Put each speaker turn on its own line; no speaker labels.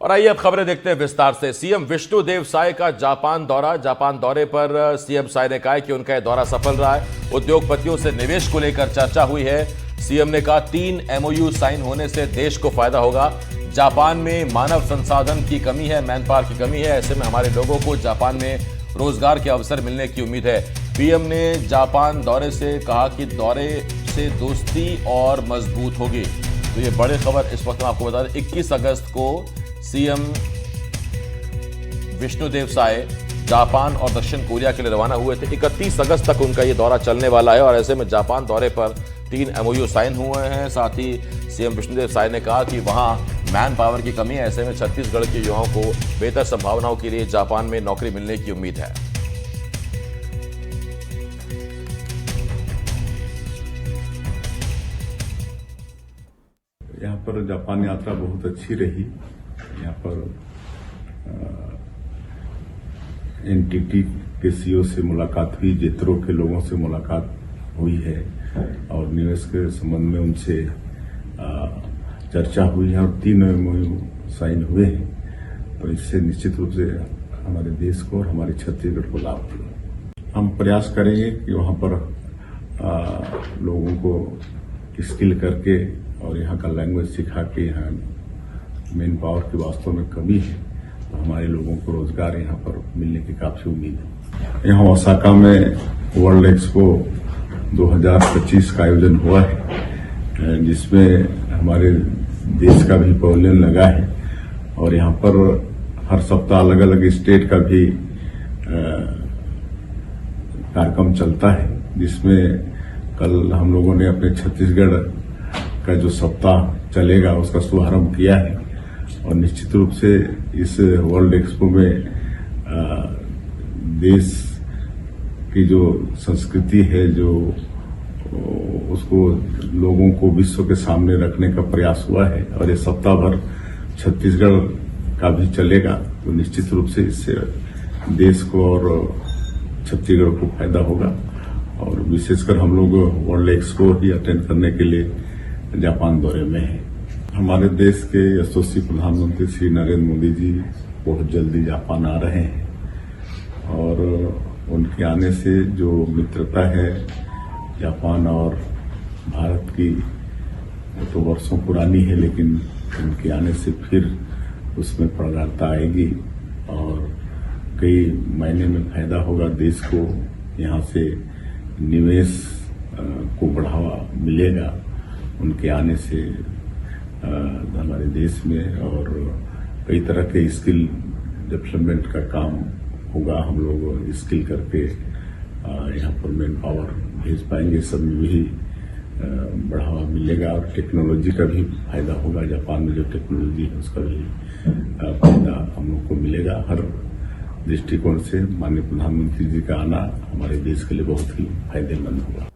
और आइए अब खबरें देखते हैं विस्तार से। सीएम विष्णुदेव साय का जापान दौरे पर सीएम साय ने कहा कि उनका यह दौरा सफल रहा है। उद्योगपतियों से निवेश को लेकर चर्चा हुई है। सीएम ने कहा 3 MOU साइन होने से देश को फायदा होगा। जापान में मानव संसाधन की कमी है, मैन पावर की कमी है। ऐसे में हमारे लोगों को जापान में रोजगार के अवसर मिलने की उम्मीद है। पीएम ने जापान दौरे से कहा कि दौरे से दोस्ती और मजबूत होगी। तो ये बड़ी खबर इस वक्त आपको बता दें, 21 अगस्त को सीएम विष्णुदेव साय जापान और दक्षिण कोरिया के लिए रवाना हुए थे। 31 अगस्त तक उनका ये दौरा चलने वाला है और ऐसे में जापान दौरे पर 3 MOU साइन हुए हैं। साथ ही सीएम विष्णुदेव साय ने कहा कि वहां मैन पावर की कमी है। ऐसे में छत्तीसगढ़ के युवाओं को बेहतर संभावनाओं के लिए जापान में नौकरी मिलने की उम्मीद है।
यहाँ पर जापान यात्रा बहुत अच्छी रही। यहाँ पर NTT के CEO से मुलाकात हुई, जेत्रो के लोगों से मुलाकात हुई है और निवेश के संबंध में उनसे चर्चा हुई है और 3 MOU साइन हुए हैं। तो इससे निश्चित रूप से हमारे देश को और हमारे छत्तीसगढ़ को लाभ होगा। हम प्रयास करेंगे कि वहाँ पर लोगों को स्किल करके और यहाँ का लैंग्वेज सिखा के, यहाँ मैन पावर की वास्तव में कमी है, तो हमारे लोगों को रोजगार यहाँ पर मिलने की काफी उम्मीद है। यहाँ ओसाका में वर्ल्ड एक्सपो 2025 का आयोजन हुआ है, जिसमें हमारे देश का भी पवेलियन लगा है और यहाँ पर हर सप्ताह अलग अलग स्टेट का भी कार्यक्रम चलता है, जिसमें कल हम लोगों ने अपने छत्तीसगढ़ का जो सप्ताह चलेगा उसका शुभारंभ किया है और निश्चित रूप से इस वर्ल्ड एक्सपो में देश की जो संस्कृति है, जो उसको लोगों को विश्व के सामने रखने का प्रयास हुआ है और ये सप्ताह भर छत्तीसगढ़ का भी चलेगा। तो निश्चित रूप से इससे देश को और छत्तीसगढ़ को फायदा होगा और विशेषकर हम लोग वर्ल्ड एक्सपो ही अटेंड करने के लिए जापान दौरे में है। हमारे देश के यशस्वी प्रधानमंत्री श्री नरेंद्र मोदी जी बहुत जल्दी जापान आ रहे हैं और उनके आने से जो मित्रता है जापान और भारत की, वो तो वर्षों पुरानी है, लेकिन उनके आने से फिर उसमें प्रगाढ़ता आएगी और कई मायने में फायदा होगा देश को। यहाँ से निवेश को बढ़ावा मिलेगा उनके आने से हमारे देश में और कई तरह के स्किल डेवलपमेंट का काम होगा। हम लोग स्किल करके यहाँ पर मैन पावर भेज पाएंगे, सब में भी बढ़ावा मिलेगा और टेक्नोलॉजी का भी फायदा होगा। जापान में जो टेक्नोलॉजी है उसका भी फायदा हम लोग को मिलेगा। हर दृष्टिकोण से माननीय प्रधानमंत्री जी का आना हमारे देश के लिए बहुत ही फायदेमंद होगा।